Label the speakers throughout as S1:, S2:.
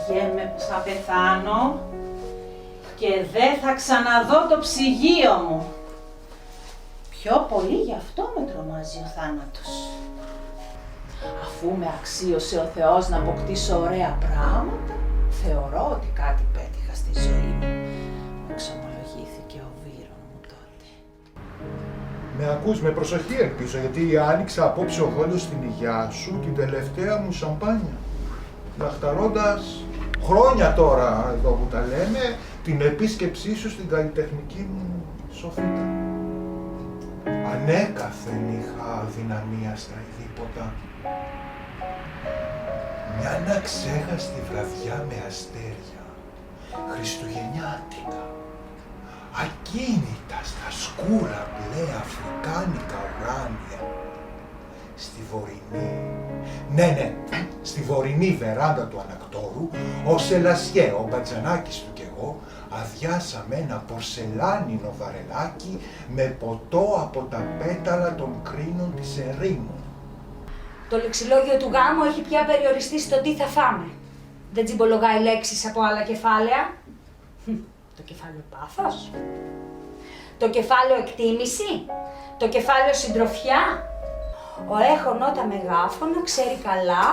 S1: Βαριέμαι που θα πεθάνω και δεν θα ξαναδώ το ψυγείο μου. Πιο πολύ γι' αυτό με τρομάζει ο θάνατος. Αφού με αξίωσε ο Θεός να αποκτήσω ωραία πράγματα, θεωρώ ότι κάτι πέτυχα στη ζωή μου. Μου εξομολογήθηκε ο Βύρον μου τότε.
S2: Με ακούς με προσοχή ελπίζω, γιατί άνοιξα απόψε ο γόλος στην υγειά σου την τελευταία μου σαμπάνια. Λαχταρώντας χρόνια τώρα εδώ που τα λέμε, την επίσκεψή σου στην καλλιτεχνική μου σοφίτα. Ανέκαθεν είχα αδυναμία στα ειδήποτα. Μια αναξέχαστη βραδιά με αστέρια, χριστουγεννιάτικα, ακίνητα στα σκούρα μπλε αφρικάνικα ουράνια, στη βορεινή, ναι, στη βορεινή βεράντα του ανακτόρου, ο Σελασιέ, ο Μπατζανάκης του κι εγώ, αδειάσαμε ένα πορσελάνινο βαρελάκι με ποτό από τα πέταλα των κρίνων της ερήμου.
S3: Το λεξιλόγιο του γάμου έχει πια περιοριστεί στο τι θα φάμε. Δεν τσιμπολογάει λέξεις από άλλα κεφάλαια. Το κεφάλαιο πάθος, το κεφάλαιο εκτίμηση, το κεφάλαιο συντροφιά. Ο έχων όταν μεγάφωνα ξέρει καλά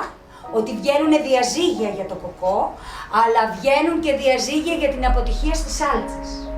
S3: ότι βγαίνουνε διαζύγια για το κοκό, αλλά βγαίνουν και διαζύγια για την αποτυχία στις σάλτσες.